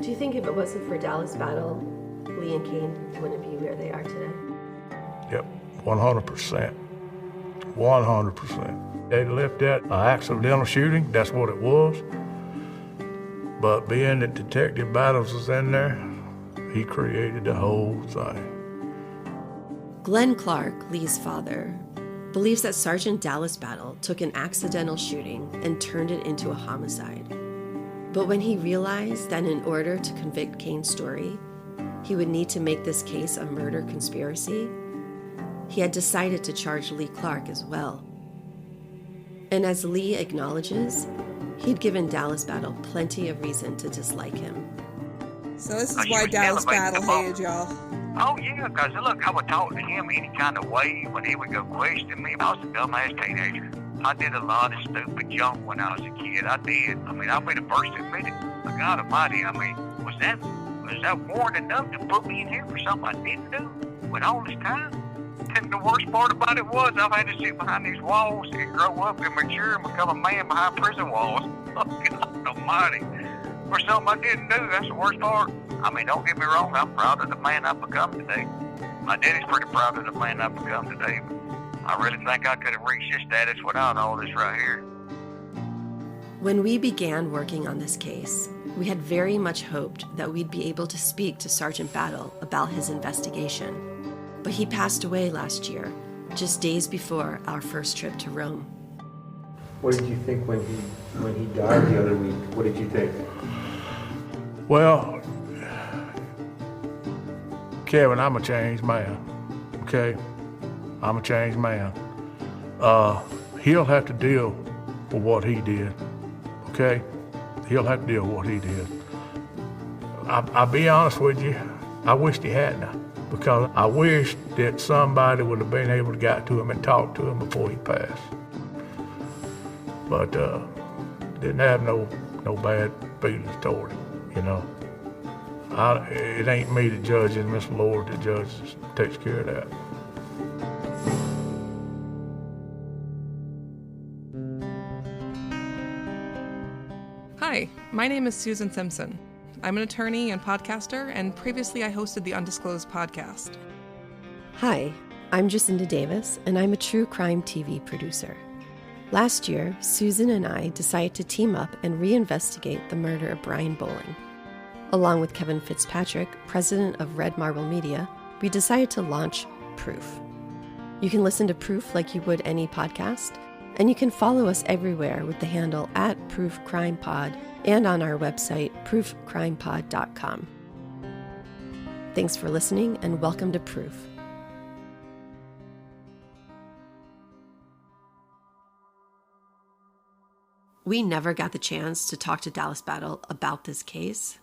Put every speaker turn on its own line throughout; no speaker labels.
Do you think if it wasn't for Dallas Battle, Lee and Cain wouldn't be where they are today?
Yep, 100%. 100%. They left that an accidental shooting, that's what it was. But being that Detective Battles was in there, he created the whole thing.
Glenn Clark, Lee's father, believes that Sergeant Dallas Battle took an accidental shooting and turned it into a homicide. But when he realized that in order to convict Cain Storey, he would need to make this case a murder conspiracy, he had decided to charge Lee Clark as well. And as Lee acknowledges, he'd given Dallas Battle plenty of reason to dislike him.
So this is why Dallas Battle hated y'all.
Oh, yeah, because look, I would talk to him any kind of way when he would go question me. I was a dumbass teenager. I did a lot of stupid junk when I was a kid. I did. I mean, I'll be the first to admit it. But God almighty, I mean, was that warrant enough to put me in here for something I didn't do with all this time? And the worst part about it was I've had to sit behind these walls and grow up and mature and become a man behind prison walls. Oh, God almighty. For something I didn't do, that's the worst part. I mean, don't get me wrong, I'm proud of the man I've become today. My daddy's pretty proud of the man I've become today. I really think I could have reached this status without all this right here.
When we began working on this case, we had very much hoped that we'd be able to speak to Sergeant Battle about his investigation. But he passed away last year, just days before our first trip to Rome.
What did you think when he died the other week? What did you think?
Well, Kevin, I'm a changed man, okay? I'm a changed man. He'll have to deal with what he did, okay? He'll have to deal with what he did. I'll be honest with you, I wished he hadn't, because I wish that somebody would have been able to get to him and talk to him before he passed. But didn't have no bad feelings toward him, you know. It ain't me to judge, it's Miss Lord that judges, takes care of that.
Hi, my name is Susan Simpson. I'm an attorney and podcaster, and previously I hosted the Undisclosed podcast.
Hi, I'm Jacinda Davis, and I'm a true crime TV producer. Last year, Susan and I decided to team up and reinvestigate the murder of Brian Bowling. Along with Kevin Fitzpatrick, president of Red Marble Media, we decided to launch Proof. You can listen to Proof like you would any podcast, and you can follow us everywhere with the handle @proofcrimepod and on our website, proofcrimepod.com. Thanks for listening, and welcome to Proof. We never got the chance to talk to Dallas Battle about this case,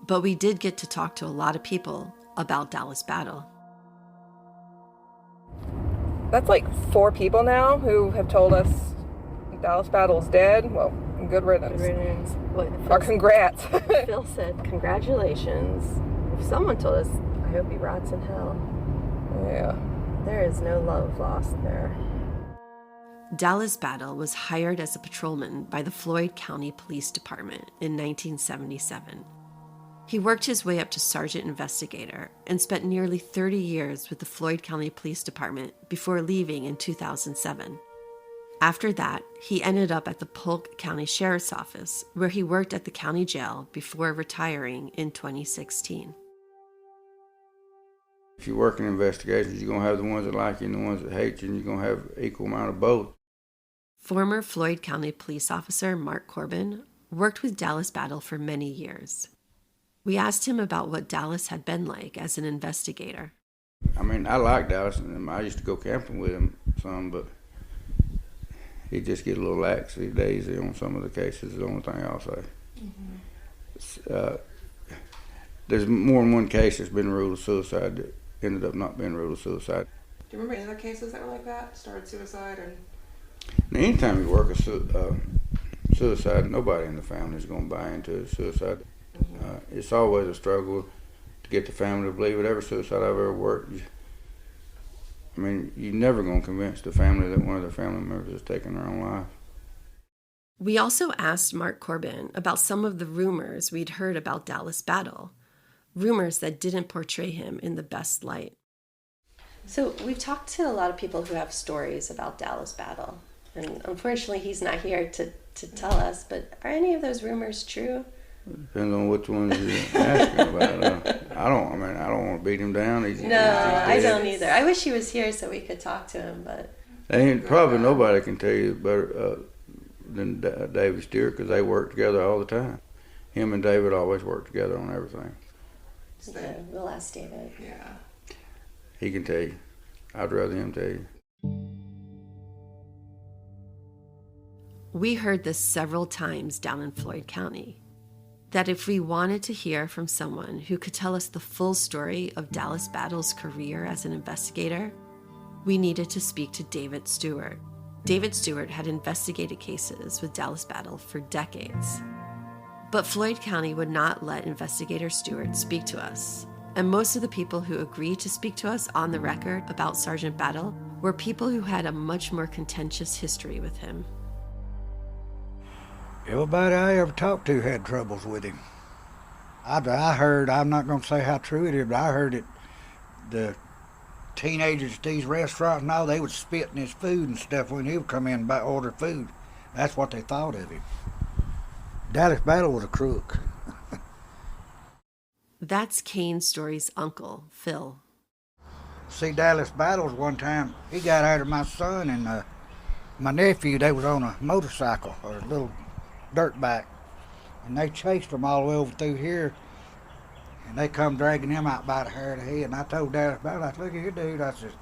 but we did get to talk to a lot of people about Dallas Battle.
That's like 4 people now who have told us Dallas Battle's dead. Well, good riddance.
Good riddance. What,
Or congrats.
Phil said, congratulations. If someone told us, I hope he rots in hell.
Yeah.
There is no love lost there. Dallas Battle was hired as a patrolman by the Floyd County Police Department in 1977. He worked his way up to sergeant investigator and spent nearly 30 years with the Floyd County Police Department before leaving in 2007. After that, he ended up at the Polk County Sheriff's Office, where he worked at the county jail before retiring in 2016.
If you work in investigations, you're going to have the ones that like you and the ones that hate you, and you're going to have equal amount of both.
Former Floyd County police officer Mark Corbin worked with Dallas Battle for many years. We asked him about what Dallas had been like as an investigator.
I mean, I like Dallas, and I used to go camping with him some, but he just get a little lax these days on some of the cases, is the only thing I'll say. Mm-hmm. There's more than one case that's been ruled a suicide that ended up not being ruled a suicide.
Do you remember any other cases that were like that? Started suicide? Or...
Now, anytime you work a suicide, nobody in the family is going to buy into a suicide. Mm-hmm. It's always a struggle to get the family to believe it. Every suicide I've ever worked, you're never going to convince the family that one of their family members is taking their own life.
We also asked Mark Corbin about some of the rumors we'd heard about Dallas Battle, rumors that didn't portray him in the best light. So we've talked to a lot of people who have stories about Dallas Battle, and unfortunately he's not here to tell us, but are any of those rumors true?
Depends on which ones you're asking about. I don't want to beat him down.
I don't either. I wish he was here so we could talk to him, but...
Probably nobody can tell you better than David Stewart, because they work together all the time. Him and David always work together on everything.
Okay, we'll ask David.
Yeah.
He can tell you. I'd rather him tell you.
We heard this several times down in Floyd County, that if we wanted to hear from someone who could tell us the full story of Dallas Battle's career as an investigator, we needed to speak to David Stewart. David Stewart had investigated cases with Dallas Battle for decades. But Floyd County would not let investigator Stewart speak to us. And most of the people who agreed to speak to us on the record about Sergeant Battle were people who had a much more contentious history with him.
Everybody I ever talked to had troubles with him. I heard, I'm not going to say how true it is, but I heard that the teenagers at these restaurants and all, they would spit in his food and stuff when he would come in and order food. That's what they thought of him. Dallas Battle was a crook.
That's Cain Storey's uncle, Phil.
See, Dallas Battles one time, he got after my son and my nephew. They was on a motorcycle or a little dirt bike, and they chased them all the way over through here, and they come dragging him out by the hair of the head. And I told Dallas Battle, I said, look at here, dude. I said,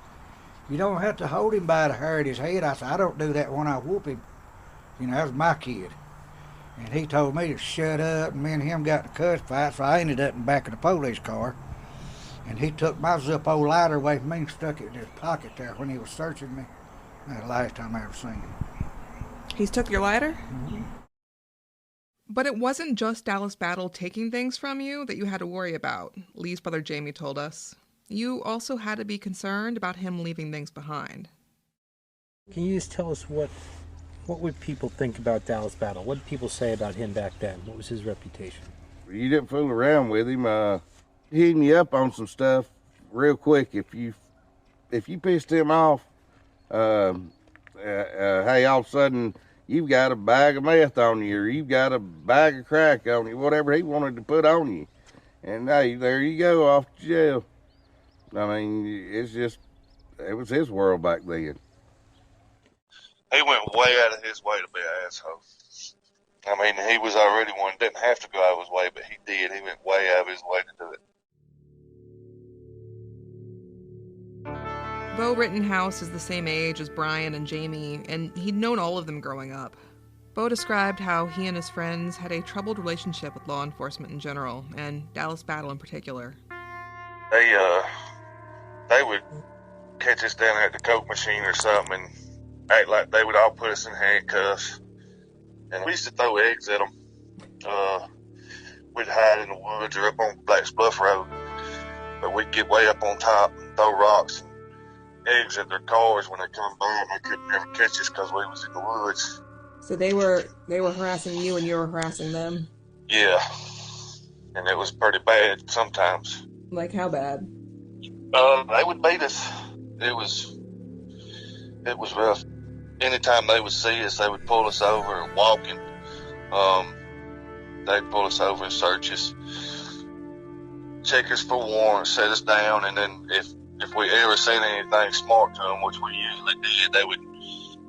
you don't have to hold him by the hair of his head. I said, I don't do that when I whoop him. You know, that was my kid. And he told me to shut up, and me and him got in a cuss fight, so I ended up in the back of the police car. And he took my Zippo lighter away from me and stuck it in his pocket there when he was searching me. That's the last time I ever seen him.
He took your lighter?
Mm-hmm.
But it wasn't just Dallas Battle taking things from you that you had to worry about, Lee's brother Jamie told us. You also had to be concerned about him leaving things behind.
Can you just tell us what would people think about Dallas Battle? What did people say about him back then? What was his reputation?
You didn't fool around with him. Hitting you up on some stuff real quick. If you pissed him off, hey, all of a sudden you've got a bag of meth on you, or you've got a bag of crack on you, whatever he wanted to put on you, and hey, there you go, off to jail. I mean, it was his world back then.
He went way out of his way to be an asshole. I mean, he was already one, didn't have to go out of his way, but he did. He went way out of his way to do it.
Bo Rittenhouse is the same age as Brian and Jamie, and he'd known all of them growing up. Bo described how he and his friends had a troubled relationship with law enforcement in general, and Dallas Battle in particular.
They would catch us down at the Coke machine or something and act like they would all put us in handcuffs. And we used to throw eggs at them. We'd hide in the woods or up on Black's Bluff Road. But we'd get way up on top and throw rocks and eggs at their cars when they come by, and they couldn't never catch us because we was in the woods.
So they were harassing you and you were harassing them?
Yeah. And it was pretty bad sometimes.
Like how bad?
They would beat us. It was rough. Anytime they would see us, they would pull us over walking. They'd pull us over and search us, check us for warrants, set us down, and then if we ever seen anything smart to them, which we usually did, they would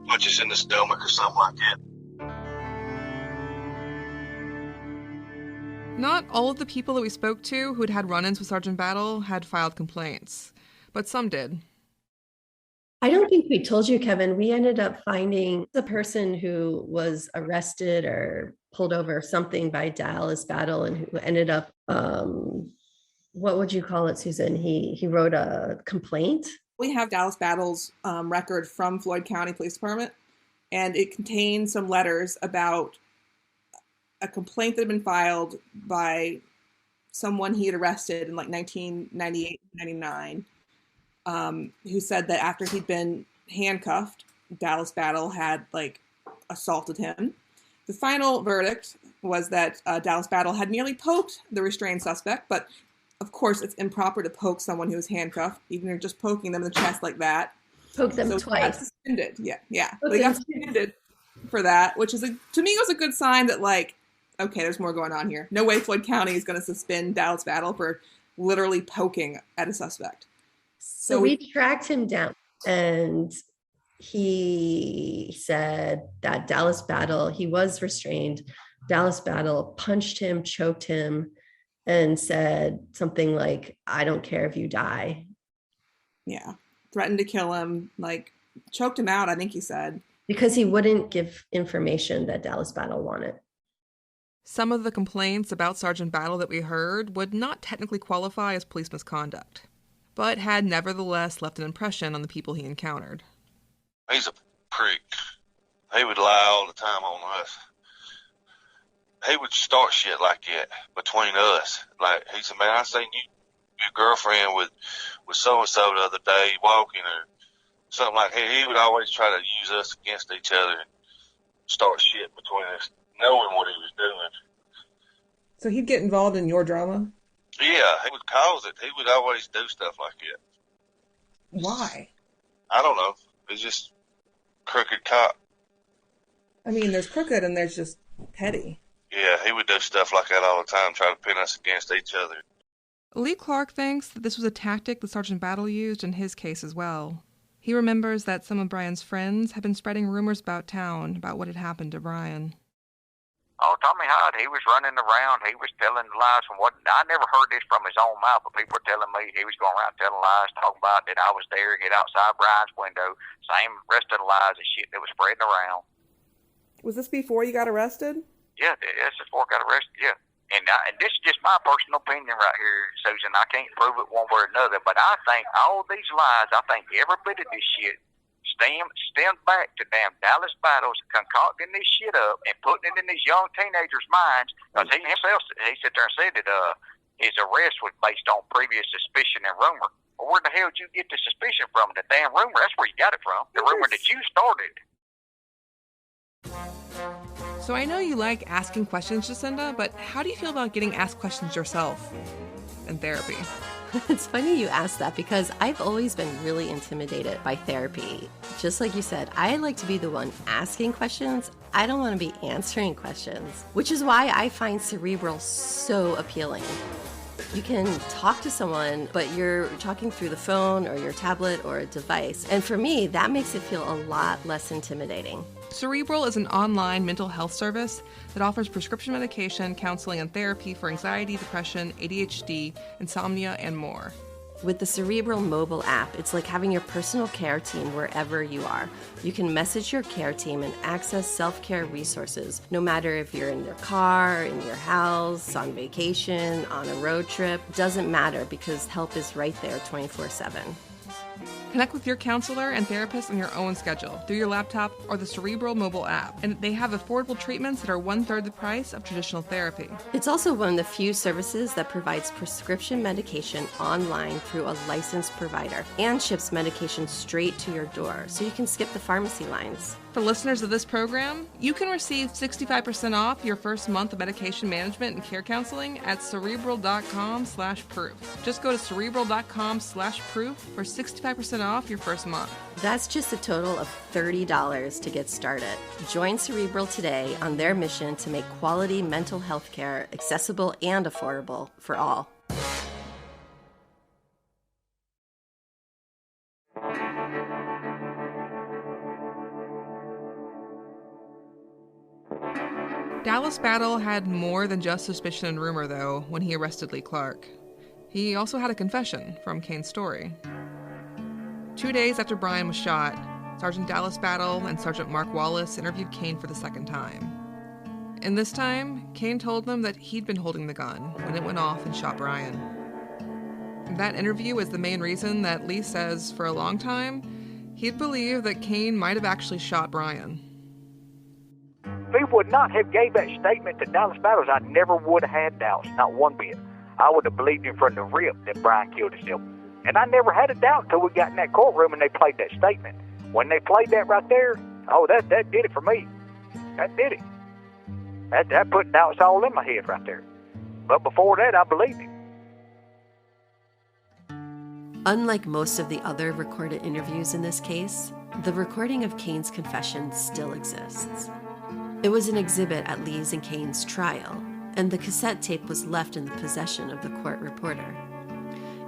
punch us in the stomach or something like that.
Not all of the people that we spoke to who'd had run-ins with Sergeant Battle had filed complaints, but some did.
I don't think we told you, Kevin. We ended up finding the person who was arrested or pulled over or something by Dallas Battle and who ended up, what would you call it, Susan? He wrote a complaint.
We have Dallas Battle's record from Floyd County Police Department, and it contains some letters about a complaint that had been filed by someone he had arrested in like 1998, 99. Who said that after he'd been handcuffed, Dallas Battle had like assaulted him, The final verdict was that Dallas Battle had merely poked the restrained suspect, but of course it's improper to poke someone who is handcuffed, even if you're just poking them in the chest like that.
Poke them
so
twice.
Got suspended. Yeah. They got suspended for that, which is to me was a good sign that, like, okay, there's more going on here. No way Floyd County is going to suspend Dallas Battle for literally poking at a suspect.
So we tracked him down, and he said that Dallas Battle, he was restrained. Dallas Battle punched him, choked him, and said something like, "I don't care if you die."
Yeah. Threatened to kill him, like choked him out, I think he said.
Because he wouldn't give information that Dallas Battle wanted.
Some of the complaints about Sergeant Battle that we heard would not technically qualify as police misconduct, but had nevertheless left an impression on the people he encountered.
He's a prick. He would lie all the time on us. He would start shit like that between us. Like, he said, "Man, I seen your girlfriend with so-and-so the other day walking," or something like that. He would always try to use us against each other and start shit between us, knowing what he was doing.
So he'd get involved in your drama?
Yeah, he would cause it. He would always do stuff like that.
Why?
I don't know. He's just crooked cop.
I mean, there's crooked and there's just petty.
Yeah, he would do stuff like that all the time, try to pin us against each other.
Lee Clark thinks that this was a tactic that Sergeant Battle used in his case as well. He remembers that some of Brian's friends had been spreading rumors about town about what had happened to Brian.
Oh, Tommy Hyde, he was running around. He was telling lies from what I never heard this from his own mouth, but people were telling me he was going around telling lies, talking about that I was there, hid outside Brian's window, same rest of the lies and shit that was spreading around.
Was this before you got arrested?
Yeah, that's before I got arrested, yeah. And this is just my personal opinion right here, Susan. I can't prove it one way or another, but I think all these lies, I think every bit of this shit stems back to damn Dallas Battles concocting this shit up and putting it in these young teenagers' minds. Because he himself, he sat there and said that his arrest was based on previous suspicion and rumor. Well, where the hell did you get the suspicion from? The damn rumor, that's where you got it from. The rumor that you started.
So I know you like asking questions, Jacinda, but how do you feel about getting asked questions yourself in therapy?
It's funny you ask that because I've always been really intimidated by therapy. Just like you said, I like to be the one asking questions. I don't want to be answering questions, which is why I find Cerebral so appealing. You can talk to someone, but you're talking through the phone or your tablet or a device. And for me, that makes it feel a lot less intimidating.
Cerebral is an online mental health service that offers prescription medication, counseling, and therapy for anxiety, depression, ADHD, insomnia, and more.
With the Cerebral mobile app, it's like having your personal care team wherever you are. You can message your care team and access self-care resources, no matter if you're in your car, in your house, on vacation, on a road trip. Doesn't matter because help is right there 24/7.
Connect with your counselor and therapist on your own schedule through your laptop or the Cerebral mobile app. And they have affordable treatments that are 1/3 the price of traditional therapy.
It's also one of the few services that provides prescription medication online through a licensed provider and ships medication straight to your door, so you can skip the pharmacy lines.
For listeners of this program, you can receive 65% off your first month of medication management and care counseling at Cerebral.com/proof. Just go to Cerebral.com/proof for 65% off your first month.
That's just a total of $30 to get started. Join Cerebral today on their mission to make quality mental health care accessible and affordable for all.
Dallas Battle had more than just suspicion and rumor, though, when he arrested Lee Clark. He also had a confession from Cain Storey. 2 days after Brian was shot, Sergeant Dallas Battle and Sergeant Mark Wallace interviewed Cain for the second time. And this time, Cain told them that he'd been holding the gun when it went off and shot Brian. That interview is the main reason that Lee says, for a long time, he'd believed that Cain might have actually shot Brian.
If he would not have gave that statement to Dallas Battles, I never would have had doubts, not one bit. I would have believed him from the rip that Brian killed himself. And I never had a doubt until we got in that courtroom and they played that statement. When they played that right there, oh, that did it for me. That did it. That put doubts all in my head right there. But before that, I believed him.
Unlike most of the other recorded interviews in this case, the recording of Cain's confession still exists. It was an exhibit at Lee's and Cain's trial, and the cassette tape was left in the possession of the court reporter.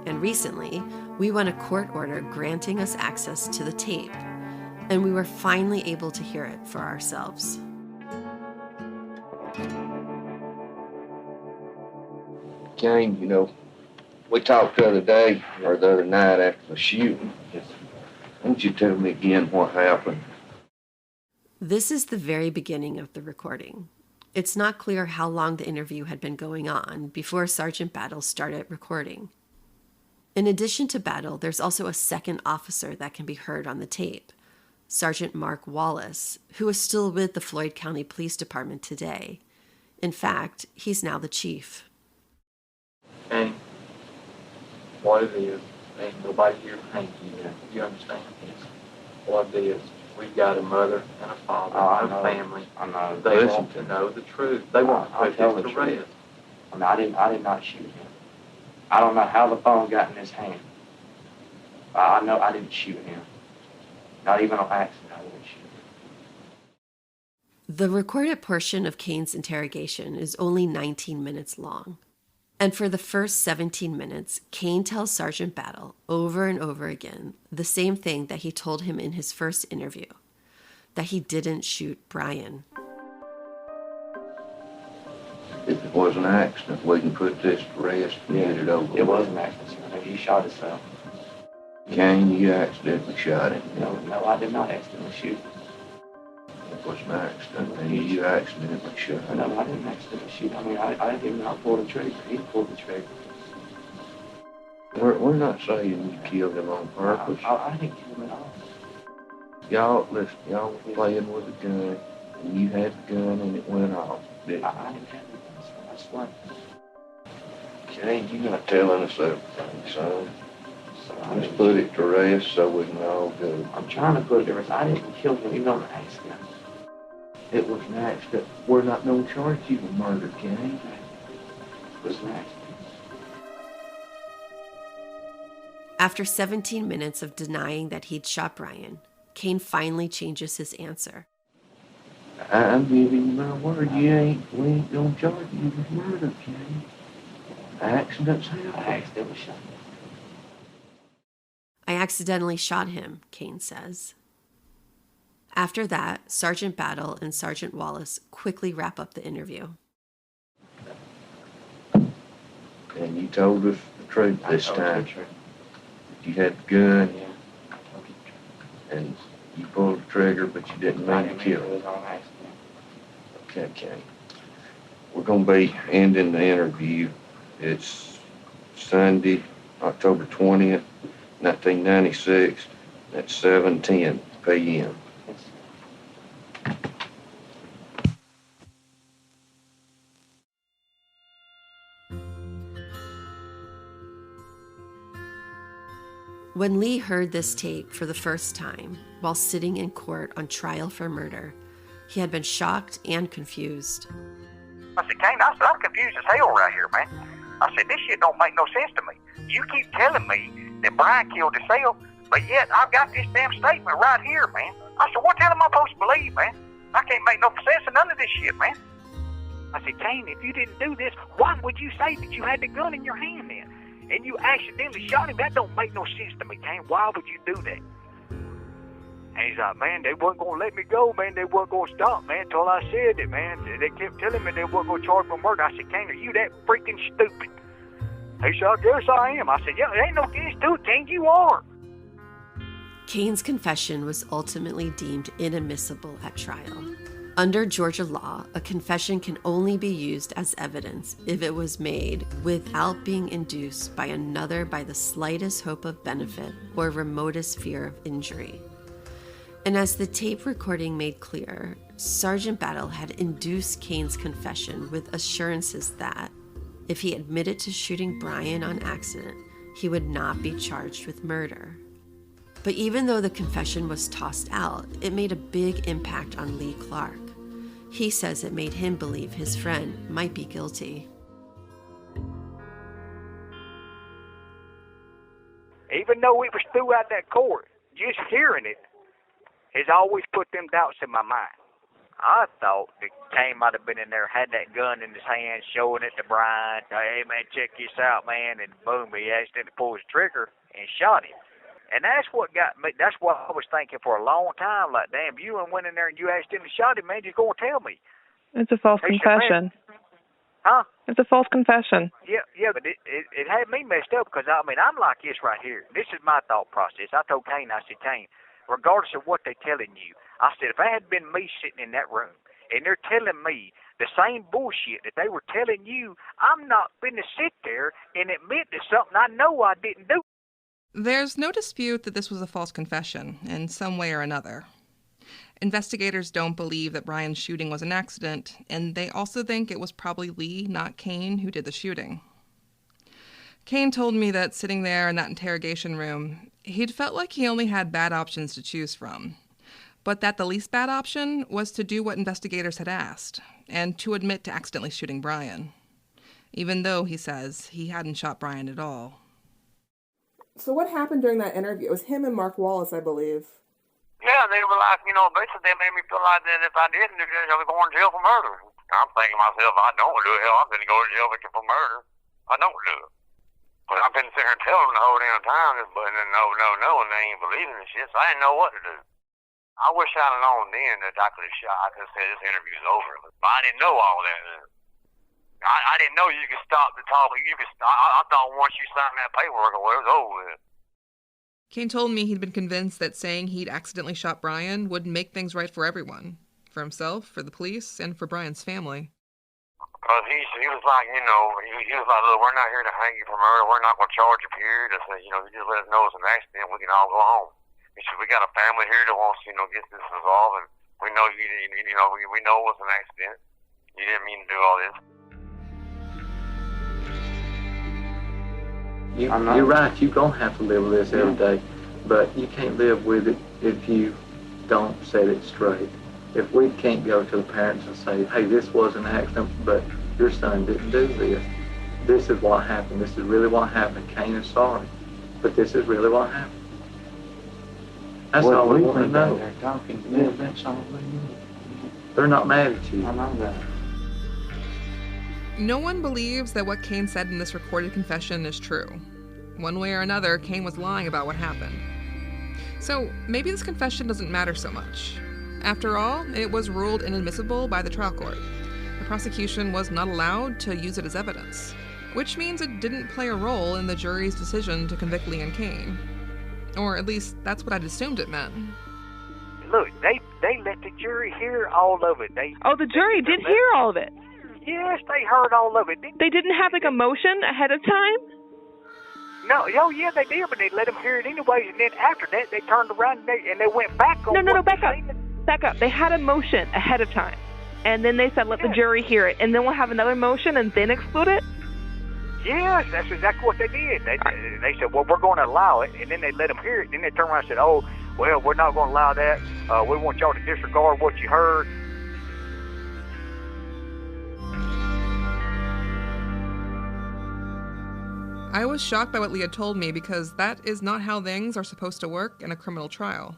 And recently, we won a court order granting us access to the tape, and we were finally able to hear it for ourselves.
Cain, you know, we talked the other night after the shooting. Why don't you tell me again what happened?
This is the very beginning of the recording. It's not clear how long the interview had been going on before Sergeant Battle started recording. In addition to Battle, there's also a second officer that can be heard on the tape, Sergeant Mark Wallace, who is still with the Floyd County Police Department today. In fact, he's now the chief.
Cain, what it is, ain't nobody here thank you. You understand? What it is. We've got a mother and a father and a family.
I know.
They want to know the truth. They want to put this to rest.
I mean, I did not shoot him. I don't know how the phone got in his hand. I know I didn't shoot him. Not even on accident, I didn't shoot him.
The recorded portion of Cain's interrogation is only 19 minutes long. And for the first 17 minutes, Cain tells Sergeant Battle over and over again the same thing that he told him in his first interview, that he didn't shoot Brian.
If it was an accident, we can put this to rest and get it over.
It was an accident. I mean, he shot himself.
Cain, you accidentally shot him.
No, I did not accidentally shoot him.
It was an accident, and you accidentally shot him.
No, I didn't accidentally shoot him. I mean, I didn't even pull the trigger. He pulled the trigger.
We're not saying you killed him on purpose.
I didn't kill him at all.
Y'all were playing with a gun, and you had the gun, and it went off.
I didn't have the gun, that's what.
Cain, you're not telling us everything, son. Let's put it to rest so we can all go.
I'm trying to put it to rest. I didn't kill him even on an accident.
It was an accident. We're not going to charge you with murder, Cain.
It was an accident.
After 17 minutes of denying that he'd shot Brian, Cain finally changes his answer.
I'm giving you my word. We ain't going to charge you with murder, Cain. Accidents happen.
I accidentally shot him.
I accidentally shot him, Cain says. After that, Sergeant Battle and Sergeant Wallace quickly wrap up the interview.
And you told us the truth this time. You had the gun, and you pulled the trigger, but you didn't mean to kill him. Okay, Cain. We're going to be ending the interview. It's Sunday, October 20th, 1996, at 7:10 p.m.
When Lee heard this tape for the first time, while sitting in court on trial for murder, he had been shocked and confused.
I said, Cain, I'm confused as hell right here, man. I said, this shit don't make no sense to me. You keep telling me that Brian killed himself, but yet I've got this damn statement right here, man. I said, what the hell am I supposed to believe, man? I can't make no sense of none of this shit, man.
I said, Cain, if you didn't do this, why would you say that you had the gun in your hand then? And you accidentally shot him? That don't make no sense to me, Cain. Why would you do that? And he's like, man, they wasn't going to let me go, man. They wasn't going to stop, man, until I said it, man. They kept telling me they wasn't going to charge me for murder. I said, Cain, are you that freaking stupid? He said, I guess I am. I said, yeah, there ain't no guess to it, Cain. You are.
Cain's confession was ultimately deemed inadmissible at trial. Under Georgia law, a confession can only be used as evidence if it was made without being induced by another by the slightest hope of benefit or remotest fear of injury. And as the tape recording made clear, Sergeant Battle had induced Cain's confession with assurances that, if he admitted to shooting Brian on accident, he would not be charged with murder. But even though the confession was tossed out, it made a big impact on Lee Clark. He says it made him believe his friend might be guilty.
Even though it was throughout that court, just hearing it has always put them doubts in my mind. I thought that Cain might have been in there, had that gun in his hand, showing it to Brian. Hey, man, check this out, man. And boom, he accidentally pulled his trigger and shot him. And that's what got me. That's what I was thinking for a long time. Like, damn, you went in there and you accidentally shot him, man. You're going to tell me.
It's a false confession.
Huh?
It's a false confession.
Yeah, but it had me messed up because, I mean, I'm like this right here. This is my thought process. I told Cain, I said, Cain, regardless of what they're telling you, I said, if it had been me sitting in that room and they're telling me the same bullshit that they were telling you, I'm not going to sit there and admit to something I know I didn't do.
There's no dispute that this was a false confession in some way or another. Investigators don't believe that Brian's shooting was an accident, and they also think it was probably Lee, not Cain, who did the shooting. Cain told me that sitting there in that interrogation room, he'd felt like he only had bad options to choose from, but that the least bad option was to do what investigators had asked, and to admit to accidentally shooting Brian, even though, he says, he hadn't shot Brian at all.
So what happened during that interview? It was him and Mark Wallace, I believe.
Yeah, they were like, basically they made me feel like that if I didn't do this, I'll be going to jail for murder. I'm thinking to myself, I don't do it. Hell, I'm going to go to jail for murder. I don't do it. But I've been sitting here telling them the whole damn time, but then no, and they ain't believing this shit, so I didn't know what to do. I wish I'd have known then that I could have shot. I could have said this interview's over, but I didn't know all that. I didn't know you could stop the talk. I thought once you signed that paperwork, it was over with.
Cain told me he'd been convinced that saying he'd accidentally shot Brian would make things right for everyone. For himself, for the police, and for Brian's family.
Because he was like, he was like, look, we're not here to hang you for murder. We're not going to charge you, period. I said, you just let us know it's an accident. We can all go home. He said, we got a family here that wants to, get this resolved. And we know we know it was an accident. You didn't mean to do all this.
You're right, you're going to have to live with this every day, but you can't live with it if you don't set it straight. If we can't go to the parents and say, hey, this was an accident, but your son didn't do this. This is what happened. This is really what happened. Cain is sorry, but this is really what happened. That's all we want to know.
They're talking to them, that's all we need.
They're not mad at you.
I know that.
No one believes that what Cain said in this recorded confession is true. One way or another, Cain was lying about what happened. So maybe this confession doesn't matter so much. After all, it was ruled inadmissible by the trial court. The prosecution was not allowed to use it as evidence, which means it didn't play a role in the jury's decision to convict Lee and Cain. Or at least that's what I'd assumed it meant.
Look, they let the jury hear all of it.
The jury did hear all of it.
Yes, they heard all of it.
They didn't have like a motion ahead of time?
No, yeah, they did, but they let them hear it anyways, and then after that, they turned around and they went back on.
No, back up. Back up. They had a motion ahead of time, and then they said let the jury hear it, and then we'll have another motion and then exclude it?
Yes, that's exactly what they did. They said, well, we're going to allow it, and then they let them hear it, and then they turned around and said, oh, well, we're not going to allow that. We want y'all to disregard what you heard.
I was shocked by what Lee had told me because that is not how things are supposed to work in a criminal trial.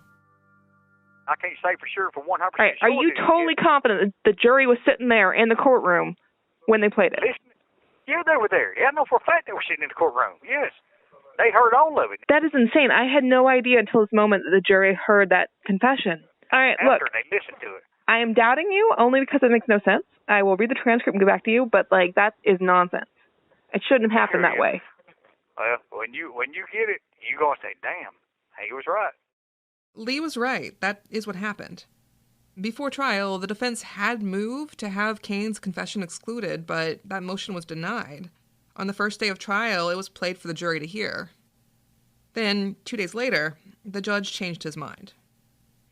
I can't say for sure, for 100%
Right. Are you totally confident that the jury was sitting there in the courtroom when they played it?
Yeah, they were there. Yeah, I know for a fact they were sitting in the courtroom. Yes. They heard all of it.
That is insane. I had no idea until this moment that the jury heard that confession. All right,
After
look.
they listened to it.
I am doubting you only because it makes no sense. I will read the transcript and get back to you, but, that is nonsense. It shouldn't have happened that way.
Well, when you get it, you're going to say, damn, he was right.
Lee was right. That is what happened. Before trial, the defense had moved to have Cain's confession excluded, but that motion was denied. On the first day of trial, it was played for the jury to hear. Then, 2 days later, the judge changed his mind.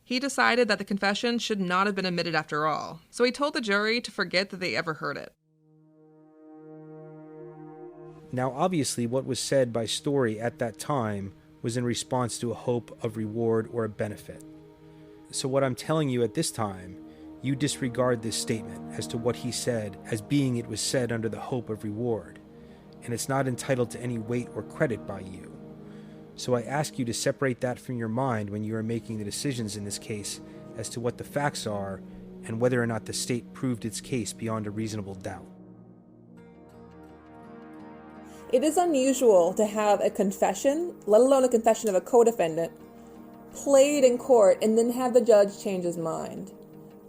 He decided that the confession should not have been admitted after all, so he told the jury to forget that they ever heard it.
Now, obviously, what was said by Storey at that time was in response to a hope of reward or a benefit. So what I'm telling you at this time, you disregard this statement as to what he said as being it was said under the hope of reward, and it's not entitled to any weight or credit by you. So I ask you to separate that from your mind when you are making the decisions in this case as to what the facts are and whether or not the state proved its case beyond a reasonable doubt.
It is unusual to have a confession, let alone a confession of a co-defendant, played in court and then have the judge change his mind.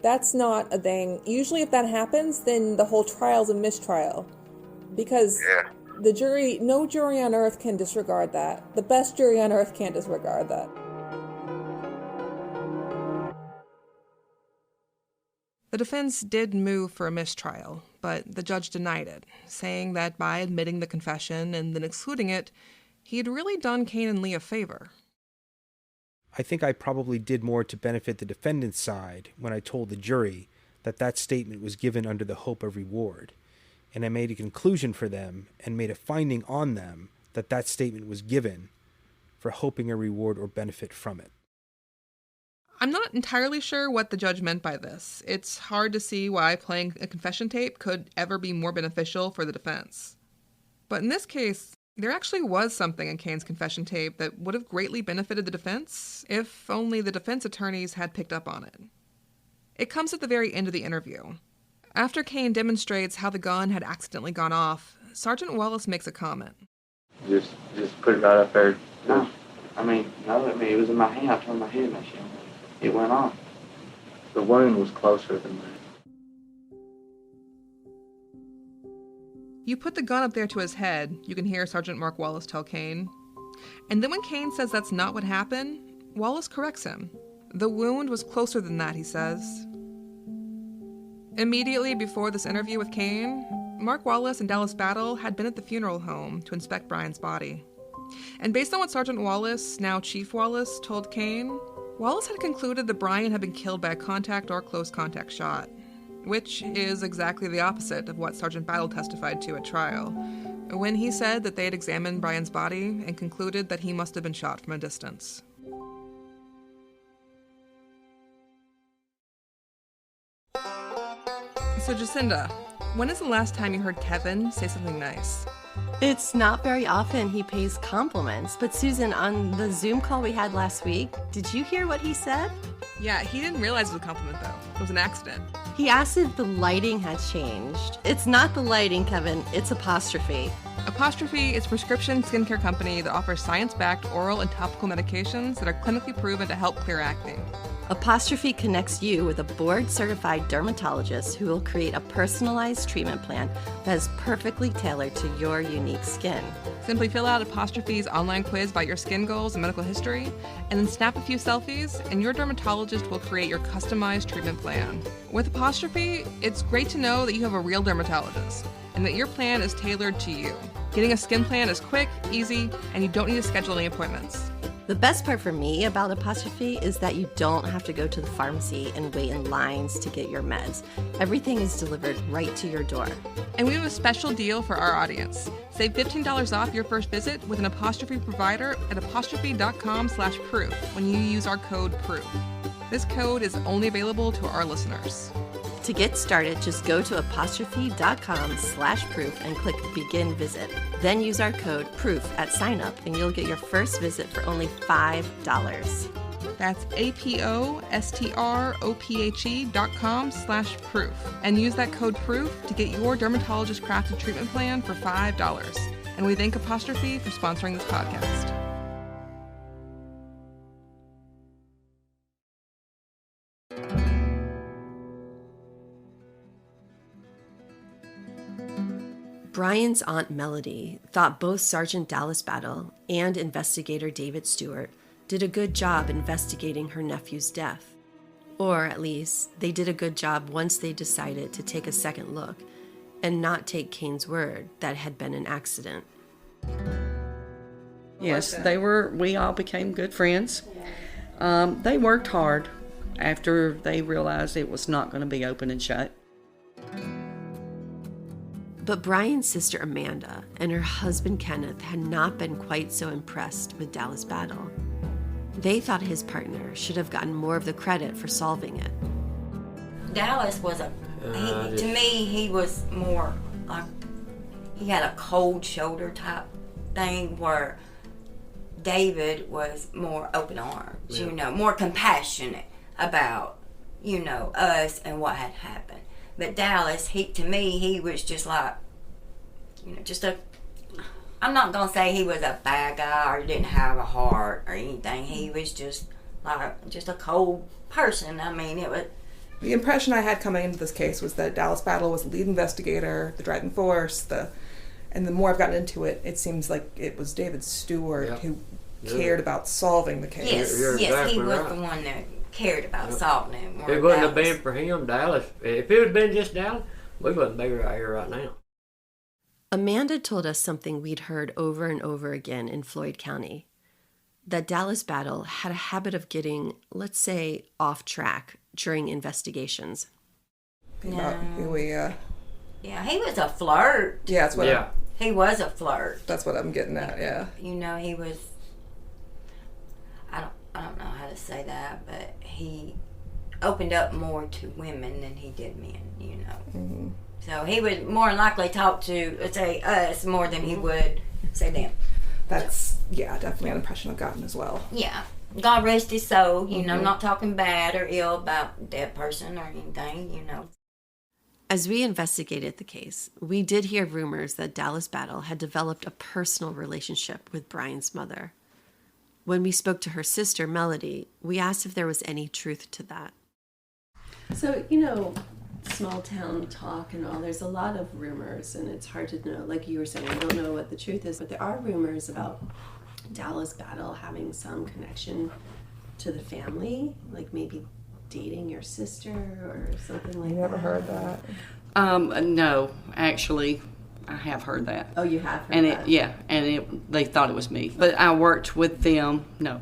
That's not a thing. Usually if that happens, then the whole trial's a mistrial. Because the jury, no jury on earth can disregard that. The best jury on earth can't disregard that.
The defense did move for a mistrial, but the judge denied it, saying that by admitting the confession and then excluding it, he had really done Cain and Lee a favor.
I think I probably did more to benefit the defendant's side when I told the jury that that statement was given under the hope of reward, and I made a conclusion for them and made a finding on them that that statement was given for hoping a reward or benefit from it.
I'm not entirely sure what the judge meant by this. It's hard to see why playing a confession tape could ever be more beneficial for the defense. But in this case, there actually was something in Cain's confession tape that would have greatly benefited the defense if only the defense attorneys had picked up on it. It comes at the very end of the interview. After Cain demonstrates how the gun had accidentally gone off, Sergeant Wallace makes a comment.
Just put it right up there.
No, it was in my hand. I turned my head and it went off.
The wound was closer than that.
You put the gun up there to his head, you can hear Sergeant Mark Wallace tell Cain. And then when Cain says that's not what happened, Wallace corrects him. The wound was closer than that, he says. Immediately before this interview with Cain, Mark Wallace and Dallas Battle had been at the funeral home to inspect Brian's body. And based on what Sergeant Wallace, now Chief Wallace, told Cain, Wallace had concluded that Brian had been killed by a contact or close contact shot, which is exactly the opposite of what Sergeant Battle testified to at trial, when he said that they had examined Brian's body and concluded that he must have been shot from a distance. So Jacinda, when is the last time you heard Kevin say something nice?
It's not very often he pays compliments, but Susan, on the Zoom call we had last week, did you hear what he said?
Yeah, he didn't realize it was a compliment, though. It was an accident.
He asked if the lighting had changed. It's not the lighting, Kevin. It's Apostrophe.
Apostrophe is a prescription skincare company that offers science-backed oral and topical medications that are clinically proven to help clear acne.
Apostrophe connects you with a board-certified dermatologist who will create a personalized treatment plan that is perfectly tailored to your unique skin.
Simply fill out Apostrophe's online quiz about your skin goals and medical history, and then snap a few selfies, and your dermatologist will create your customized treatment plan. With Apostrophe, it's great to know that you have a real dermatologist, and that your plan is tailored to you. Getting a skin plan is quick, easy, and you don't need to schedule any appointments.
The best part for me about Apostrophe is that you don't have to go to the pharmacy and wait in lines to get your meds. Everything is delivered right to your door.
And we have a special deal for our audience. Save $15 off your first visit with an Apostrophe provider at apostrophe.com/proof when you use our code PROOF. This code is only available to our listeners.
To get started, just go to apostrophe.com/proof and click Begin Visit. Then use our code PROOF at sign up and you'll get your first visit for only $5.
That's apostrophe.com/proof. And use that code PROOF to get your dermatologist crafted treatment plan for $5. And we thank Apostrophe for sponsoring this podcast.
Brian's Aunt Melody thought both Sergeant Dallas Battle and investigator David Stewart did a good job investigating her nephew's death. Or at least, they did a good job once they decided to take a second look and not take Cain's word that it had been an accident.
Yes, we all became good friends. They worked hard after they realized it was not going to be open and shut.
But Brian's sister Amanda and her husband Kenneth had not been quite so impressed with Dallas Battle. They thought his partner should have gotten more of the credit for solving it.
Dallas was to me, he was more like, he had a cold shoulder type thing, where David was more open arms, more compassionate about, us and what had happened. But Dallas, to me, he was just like, I'm not going to say he was a bad guy or didn't have a heart or anything. He was just a cold person. I mean, it was...
The impression I had coming into this case was that Dallas Battle was the lead investigator, the driving force, and the more I've gotten into it, it seems like it was David Stewart who cared about solving the case.
Yes, exactly he was the one that cared about solving it.
If it wouldn't have been for him, Dallas, if it had been just Dallas, we wouldn't be right here right now.
Amanda told us something we'd heard over and over again in Floyd County, that Dallas Battle had a habit of getting, let's say, off track during investigations.
Yeah, he was a flirt.
Yeah, that's what
he was a flirt.
That's what I'm getting at, yeah.
He was, I don't know how to say that, but he opened up more to women than he did men,
Mm-hmm.
So he would more likely talk to, say, us more than he would say them.
That's, definitely an impression I've gotten as well.
Yeah. God rest his soul, I'm not talking bad or ill about a dead person or anything,
As we investigated the case, we did hear rumors that Dallas Battle had developed a personal relationship with Brian's mother. When we spoke to her sister, Melody, we asked if there was any truth to that.
So, small town talk and all, there's a lot of rumors, and it's hard to know, like you were saying, we don't know what the truth is, but there are rumors about Dallas Battle having some connection to the family, like maybe dating your sister or something like that.
Never heard that.
No, actually, I have heard that.
Oh, you have heard
that? They thought it was me. But I worked with them, no.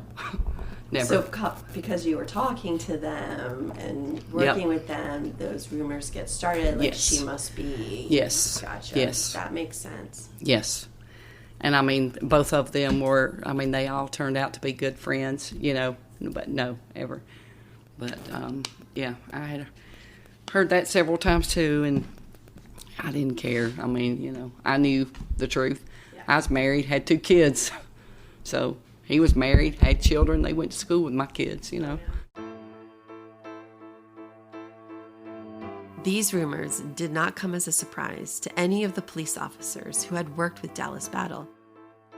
Never.
So because you were talking to them and working with them, those rumors get started, like she must be...
Yes.
Gotcha.
Yes.
That makes sense.
Yes. And I mean, both of them were, they all turned out to be good friends, but no, ever. But, I had heard that several times too, and I didn't care. I knew the truth. Yeah. I was married, had 2 kids, so... He was married, had children, they went to school with my kids,
These rumors did not come as a surprise to any of the police officers who had worked with Dallas Battle.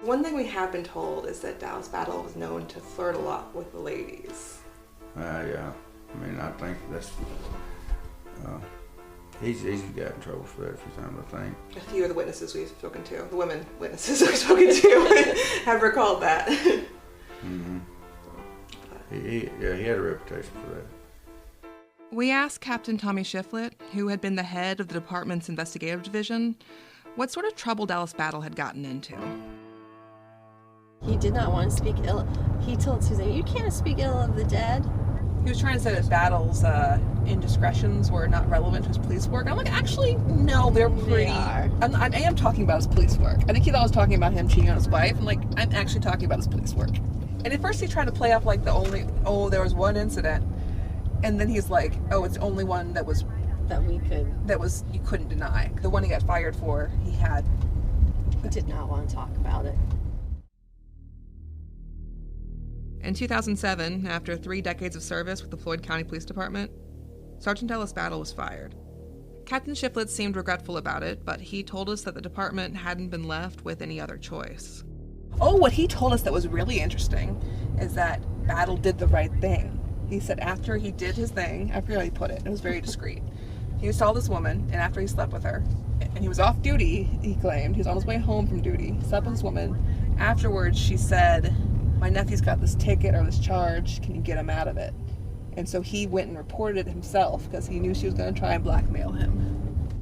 One thing we have been told is that Dallas Battle was known to flirt a lot with the ladies.
Yeah. I think that's... He's got in trouble for that a few times, I think.
A few of the witnesses we've spoken to, the women witnesses we've spoken to, have recalled that.
Mm-hmm. He had a reputation for that.
We asked Captain Tommy Shiflett, who had been the head of the department's investigative division, what sort of trouble Dallas Battle had gotten into.
He did not want to speak ill. He told Susan, "You can't speak ill of the dead."
He was trying to say that Battle's indiscretions were not relevant to his police work. I'm like, actually, no, they're pretty.
They are.
I am talking about his police work. I think he thought I was talking about him cheating on his wife. I'm like, I'm actually talking about his police work. And at first he tried to play up like there was one incident. And then he's like, oh, it's the only one that you couldn't deny. The one he got fired for, he
did not want to talk about it.
In 2007, after 3 decades of service with the Floyd County Police Department, Sergeant Dallas Battle was fired. Captain Shiflett seemed regretful about it, but he told us that the department hadn't been left with any other choice. Oh, what he told us that was really interesting is that Battle did the right thing. He said after he did his thing, I forget how he put it was very discreet. He saw this woman, and after he slept with her, and he was off duty, he claimed, he was on his way home from duty, slept with this woman. Afterwards, she said, "My nephew's got this ticket or this charge, can you get him out of it?" And so he went and reported it himself because he knew she was going to try and blackmail him.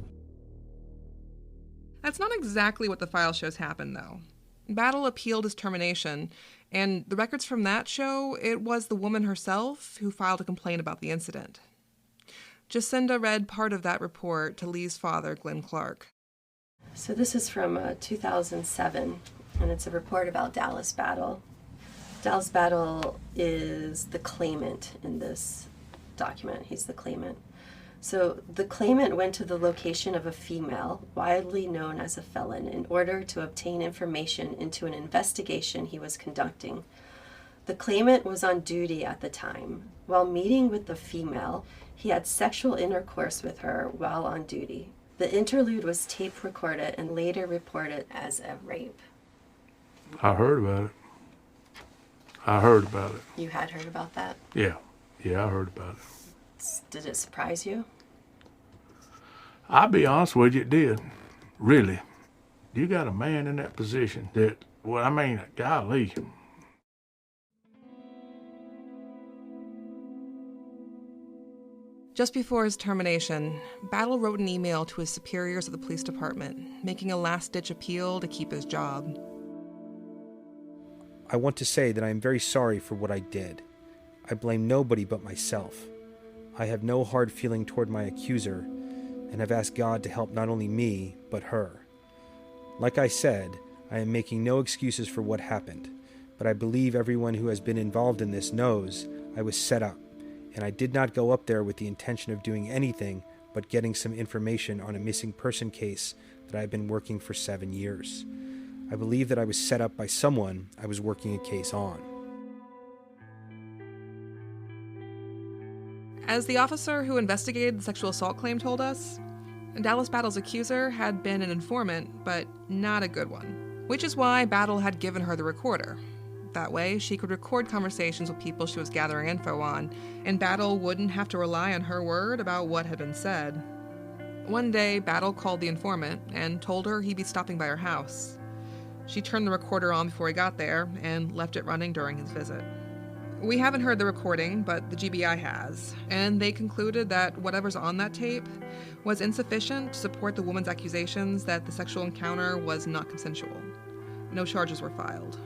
That's not exactly what the file shows happened, though. Battle appealed his termination, and the records from that show, it was the woman herself who filed a complaint about the incident. Jacinda read part of that report to Lee's father, Glenn Clark.
So this is from 2007, and it's a report about Dallas Battle. Dallas Battle is the claimant in this document. He's the claimant.
So the claimant went to the location of a female, widely known as a felon, in order to obtain information into an investigation he was conducting. The claimant was on duty at the time. While meeting with the female, he had sexual intercourse with her while on duty. The interlude was tape recorded and later reported as a rape.
I heard about it. I heard about it.
You had heard about that?
Yeah, I heard about it.
Did it surprise you?
I'll be honest with you, it did. Really. You got a man in that position that, well, I mean, golly.
Just before his termination, Battle wrote an email to his superiors at the police department, making a last-ditch appeal to keep his job.
I want to say that I am very sorry for what I did. I blame nobody but myself. I have no hard feeling toward my accuser, and have asked God to help not only me, but her. Like I said, I am making no excuses for what happened, but I believe everyone who has been involved in this knows I was set up, and I did not go up there with the intention of doing anything but getting some information on a missing person case that I have been working for 7 years. I believe that I was set up by someone I was working a case on.
As the officer who investigated the sexual assault claim told us, Dallas Battle's accuser had been an informant, but not a good one, which is why Battle had given her the recorder. That way, she could record conversations with people she was gathering info on, and Battle wouldn't have to rely on her word about what had been said. One day, Battle called the informant and told her he'd be stopping by her house. She turned the recorder on before he got there and left it running during his visit. We haven't heard the recording, but the GBI has, and they concluded that whatever's on that tape was insufficient to support the woman's accusations that the sexual encounter was not consensual. No charges were filed.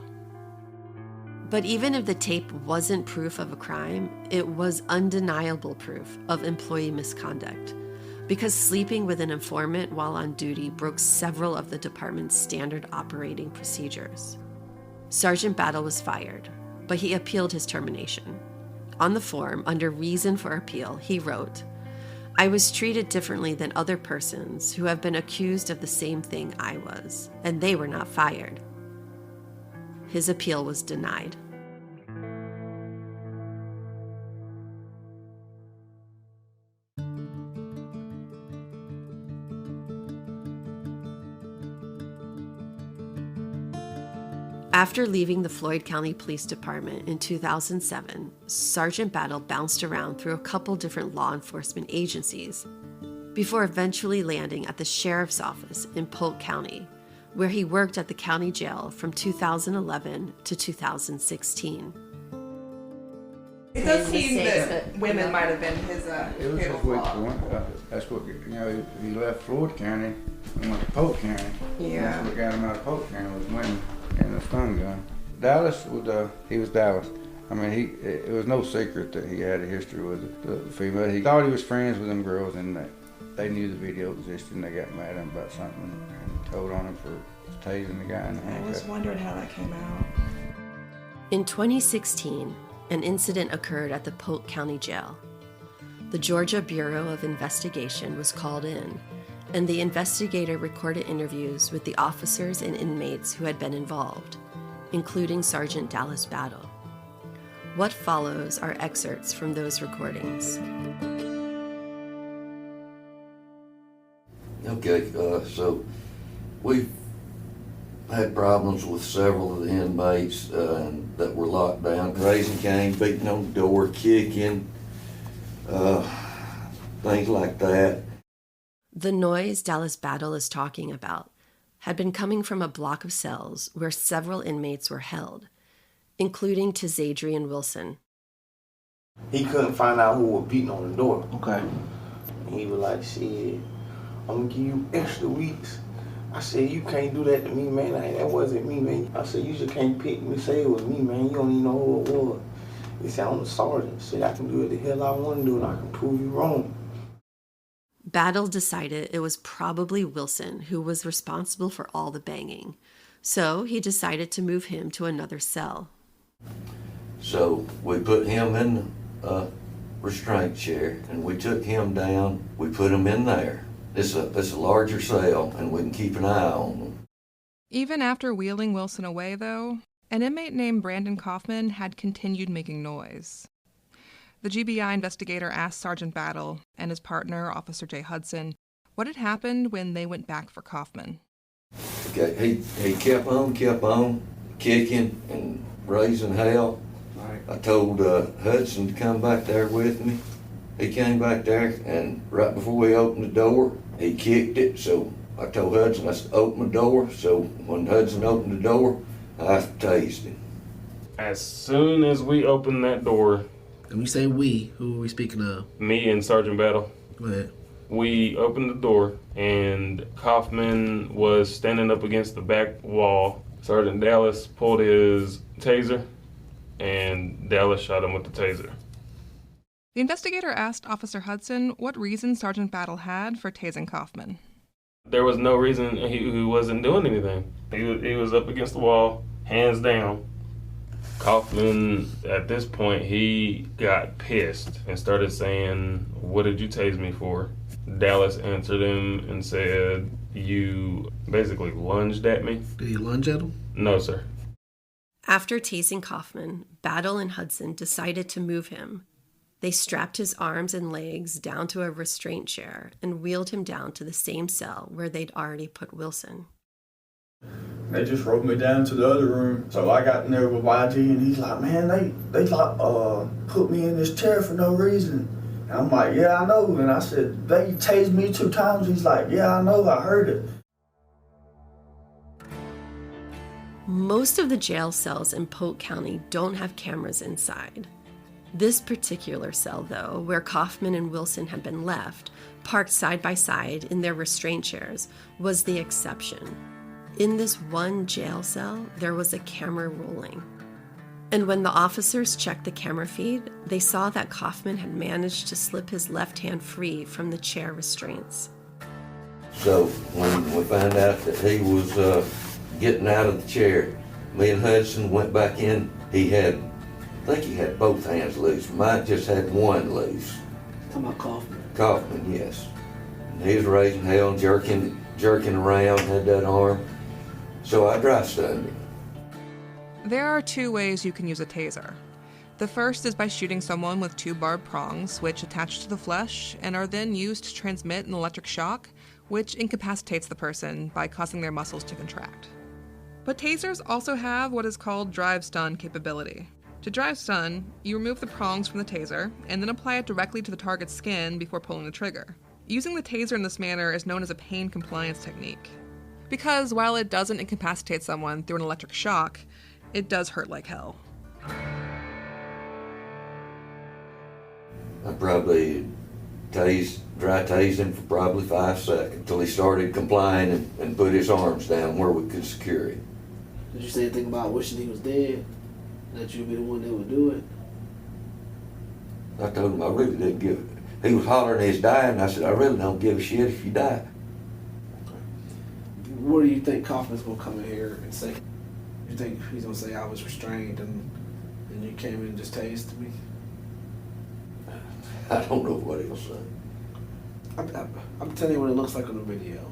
But even if the tape wasn't proof of a crime, it was undeniable proof of employee misconduct, because sleeping with an informant while on duty broke several of the department's standard operating procedures. Sergeant Battle was fired, but he appealed his termination. On the form, under reason for appeal, he wrote, "I was treated differently than other persons who have been accused of the same thing I was, and they were not fired." His appeal was denied. After leaving the Floyd County Police Department in 2007, Sergeant Battle bounced around through a couple different law enforcement agencies before eventually landing at the Sheriff's Office in Polk County, where he worked at the county jail from 2011 to 2016.
It does seem that women might have been his
It was
fatal
his weak
flaw.
point. That's what, he left Floyd County and went to Polk County.
Yeah.
That's what got him out of Polk County was women and the stun gun. Dallas he was Dallas. I mean, it was no secret that he had a history with the female. He thought he was friends with them girls, and they knew the video existed, and they got mad at him about something and told on him for tasing the guy in the
I
handcuff.
was wondering how that came out.
In 2016, an incident occurred at the Polk County Jail. The Georgia Bureau of Investigation was called in, and the investigator recorded interviews with the officers and inmates who had been involved, including Sergeant Dallas Battle. What follows are excerpts from those recordings.
Okay, so we've had problems with several of the inmates that were locked down, raising Cain, beating on the door, kicking, things like that.
The noise Dallas Battle is talking about had been coming from a block of cells where several inmates were held, including Tizadrian Wilson.
He couldn't find out who was beating on the door. Okay. And he was like, shit, I'm gonna give you extra weeks. I said, you can't do that to me, man. That wasn't me, man. I said, you just can't pick me, say it was me, man. You don't even know who it was. He said, I'm the sergeant. Said, I can do what the hell I want to do, and I can prove you wrong.
Battle decided it was probably Wilson who was responsible for all the banging, so he decided to move him to another cell.
So we put him in
restraint chair, and we took him down. We put him in there. It's a larger cell, and we can keep an eye on them.
Even after wheeling Wilson away, though, an inmate named Brandon Kaufman had continued making noise. The GBI investigator asked Sergeant Battle and his partner, Officer Jay Hudson, what had happened when they went back for Kaufman.
Okay, he kept on kicking and raising hell. I told Hudson to come back there with me. He came back there, and right before we opened the door, he kicked it. So I told Hudson, I said, open the door. So when Hudson opened the door, I tased him.
As soon as we opened that door,
and we say we, who are we speaking of?
Me and Sergeant Battle.
Go ahead.
We opened the door, and Kaufman was standing up against the back wall. Sergeant Dallas pulled his taser, and Dallas shot him with the taser.
The investigator asked Officer Hudson what reason Sergeant Battle had for tasing Kaufman.
There was no reason. He wasn't doing anything. He was up against the wall, hands down. Kaufman, at this point, he got pissed and started saying, "What did you tase me for?" Dallas answered him and said, "You basically lunged at me."
Did he lunge at him?
No, sir.
After tasing Kaufman, Battle and Hudson decided to move him. They strapped his arms and legs down to a restraint chair and wheeled him down to the same cell where they'd already put Wilson.
They just rolled me down to the other room. So I got in there with YG, and he's like, man, they put me in this chair for no reason. And I'm like, yeah, I know. And I said, they tased me 2 times. He's like, yeah, I know, I heard it.
Most of the jail cells in Polk County don't have cameras inside. This particular cell, though, where Kaufman and Wilson had been left, parked side by side in their restraint chairs, was the exception. In this one jail cell, there was a camera rolling. And when the officers checked the camera feed, they saw that Kaufman had managed to slip his left hand free from the chair restraints.
So when we found out that he was getting out of the chair, me and Hudson went back in. I think he had both hands loose. Mine just had one loose.
Talking about Kaufman?
Kaufman, yes. And he was raising hell, jerking around, had that arm. So I dry stunned him.
There are 2 ways you can use a taser. The first is by shooting someone with 2 barbed prongs, which attach to the flesh and are then used to transmit an electric shock, which incapacitates the person by causing their muscles to contract. But tasers also have what is called drive stun capability. To drive stun, you remove the prongs from the taser and then apply it directly to the target's skin before pulling the trigger. Using the taser in this manner is known as a pain compliance technique. Because while it doesn't incapacitate someone through an electric shock, it does hurt like hell.
I probably dry tased him for probably 5 seconds until he started complying and put his arms down where we could secure him.
Did you say anything about wishing he was dead? That you'd be the one that would do it?
I told him I really didn't give it. He was hollering he's dying. I said, I really don't give a shit if you die.
What do you think Kaufman's going to come in here and say? You think he's going to say I was restrained and you came in and just tased me?
I don't know what he'll say.
I'm telling you what it looks like on the video.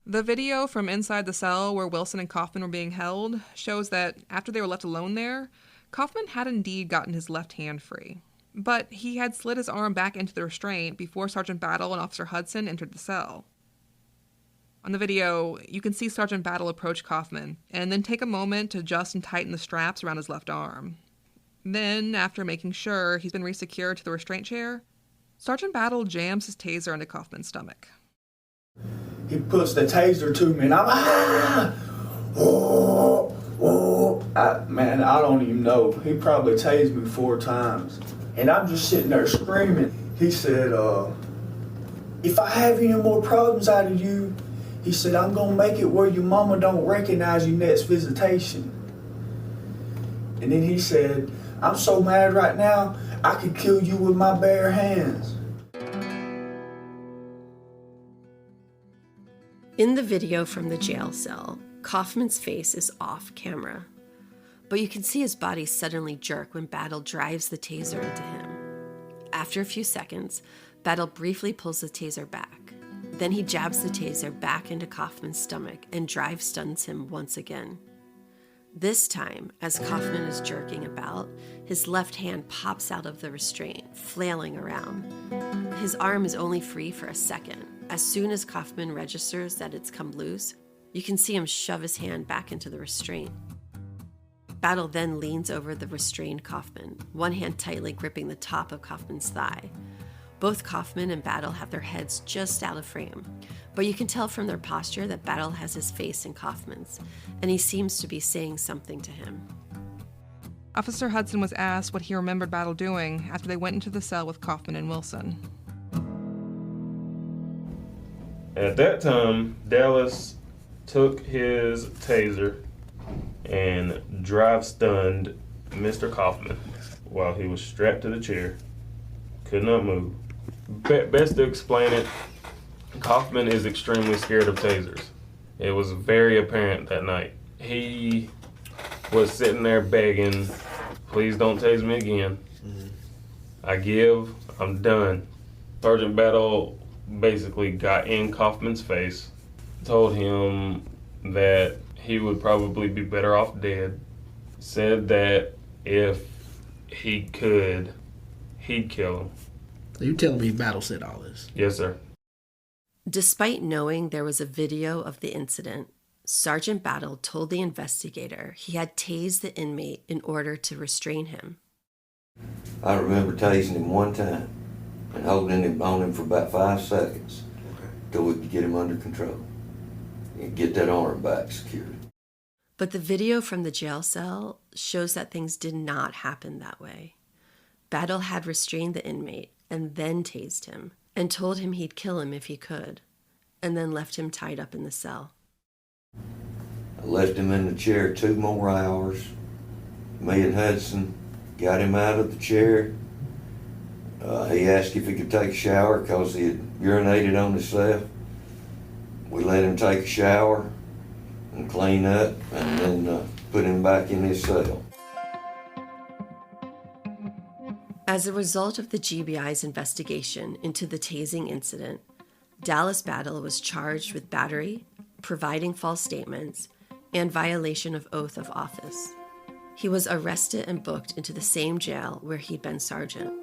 The video from inside the cell where Wilson and Kaufman were being held shows that after they were left alone there, Kaufman had indeed gotten his left hand free. But he had slid his arm back into the restraint before Sergeant Battle and Officer Hudson entered the cell. On the video, you can see Sergeant Battle approach Kaufman and then take a moment to adjust and tighten the straps around his left arm. Then, after making sure he's been resecured to the restraint chair, Sergeant Battle jams his taser into Kaufman's stomach.
He puts the taser to me, and I'm man, I don't even know. He probably tased me 4 times. And I'm just sitting there screaming. He said, if I have any more problems out of you, he said, I'm going to make it where your mama don't recognize you next visitation. And then he said, I'm so mad right now, I could kill you with my bare hands.
In the video from the jail cell, Kaufman's face is off camera, but you can see his body suddenly jerk when Battle drives the taser into him. After a few seconds, Battle briefly pulls the taser back. Then he jabs the taser back into Kaufman's stomach and drive stuns him once again. This time, as Kaufman is jerking about, his left hand pops out of the restraint, flailing around. His arm is only free for a second. As soon as Kaufman registers that it's come loose, you can see him shove his hand back into the restraint. Battle then leans over the restrained Kaufman, one hand tightly gripping the top of Kaufman's thigh. Both Kaufman and Battle have their heads just out of frame, but you can tell from their posture that Battle has his face in Kaufman's, and he seems to be saying something to him.
Officer Hudson was asked what he remembered Battle doing after they went into the cell with Kaufman and Wilson.
At that time, Dallas took his taser and drive-stunned Mr. Kaufman while he was strapped to the chair. Could not move. Best to explain it, Kaufman is extremely scared of tasers. It was very apparent that night. He was sitting there begging, please don't tase me again. I'm done. Sergeant Battle basically got in Kaufman's face, told him that he would probably be better off dead, said that if he could, he'd kill him.
So you telling me Battle said all this?
Yes, sir.
Despite knowing there was a video of the incident, Sergeant Battle told the investigator he had tased the inmate in order to restrain him.
I remember tasing him one time and holding him on him for about 5 seconds till we could get him under control and get that arm back secured.
But the video from the jail cell shows that things did not happen that way. Battle had restrained the inmate and then tased him and told him he'd kill him if he could, and then left him tied up in the cell.
I left him in the chair 2 more hours. Me and Hudson got him out of the chair. He asked if he could take a shower because he had urinated on himself. We let him take a shower and clean up and then put him back in his cell.
As a result of the GBI's investigation into the tasing incident, Dallas Battle was charged with battery, providing false statements, and violation of oath of office. He was arrested and booked into the same jail where he'd been sergeant.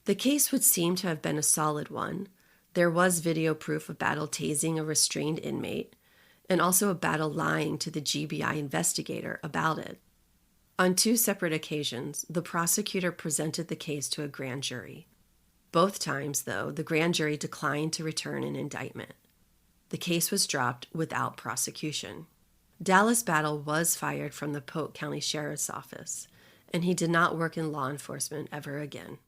The case would seem to have been a solid one. There was video proof of Battle tasing a restrained inmate, and also a Battle lying to the GBI investigator about it. On 2 separate occasions, the prosecutor presented the case to a grand jury. Both times, though, the grand jury declined to return an indictment. The case was dropped without prosecution. Dallas Battle was fired from the Polk County Sheriff's Office, and he did not work in law enforcement ever again.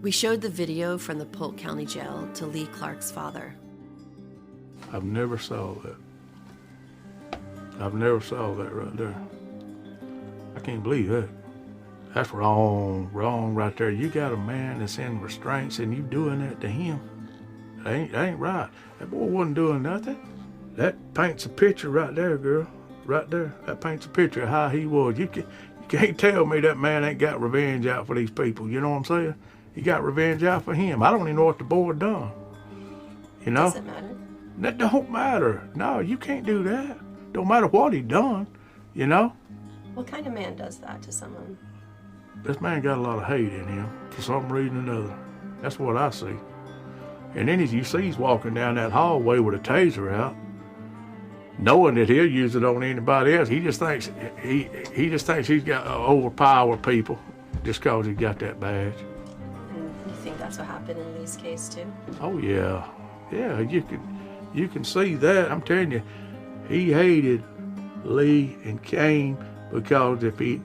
We showed the video from the Polk County Jail to Lee Clark's father.
I've never saw that. I've never saw that right there. I can't believe that. That's wrong right there. You got a man that's in restraints and you doing that to him. That ain't right. That boy wasn't doing nothing. That paints a picture right there, girl. Right there. That paints a picture of how he was. You can't tell me that man ain't got revenge out for these people. You know what I'm saying? He got revenge out for him. I don't even know what the boy done. You know?
Does it matter?
That don't matter. No, you can't do that. Don't matter what he done, you know?
What kind of man does that to someone?
This man got a lot of hate in him for some reason or another. That's what I see. And then as you see, he's walking down that hallway with a taser out, knowing that he'll use it on anybody else. He just thinks he's got to overpower people just because he got that badge.
You think that's what happened in Lee's case too?
Oh yeah, you can see that. I'm telling you, he hated Lee and Cain because if he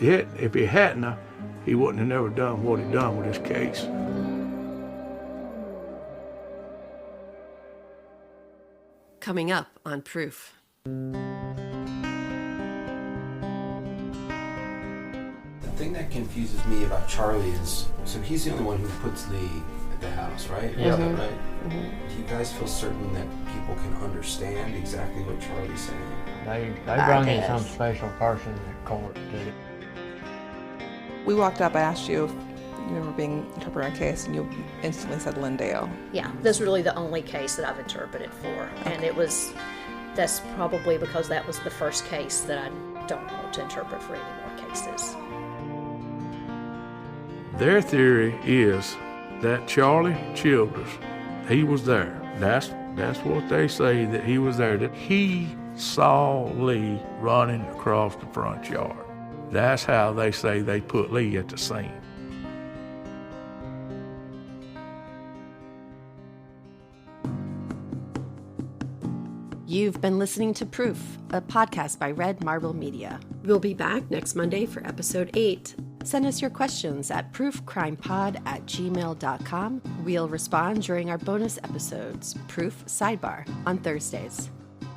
hadn't, he wouldn't have never done what he done with this case.
Coming up on Proof.
The thing that confuses me about Charlie is, so he's the only one who puts the at the house, right?
Yeah.
Is that right?
Mm-hmm.
Do you guys feel certain that people can understand exactly what Charlie's saying?
They brought in some special person in court to.
We walked up, I asked you if you remember being interpreted on a case, and you instantly said Lindale.
Yeah, that's really the only case that I've interpreted for. And that's probably because that was the first case that I don't want to interpret for any more cases.
Their theory is that Charlie Childers, he was there. That's what they say, that he was there, that he saw Lee running across the front yard. That's how they say they put Lee at the scene.
You've been listening to Proof, a podcast by Red Marble Media. We'll be back next Monday for episode 8. Send us your questions at proofcrimepod@gmail.com. We'll respond during our bonus episodes, Proof Sidebar, on Thursdays.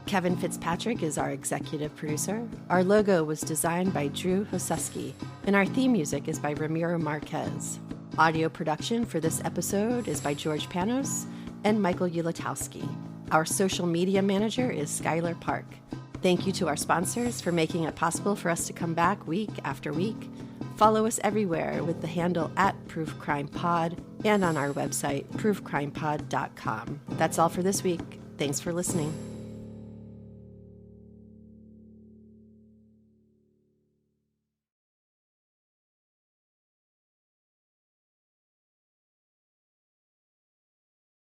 Kevin Fitzpatrick is our executive producer. Our logo was designed by Drew Hoseski, and our theme music is by Ramiro Marquez. Audio production for this episode is by George Panos and Michael Ulatowski. Our social media manager is Skylar Park. Thank you to our sponsors for making it possible for us to come back week after week. Follow us everywhere with the handle @ProofCrimePod and on our website, proofcrimepod.com. That's all for this week. Thanks for listening.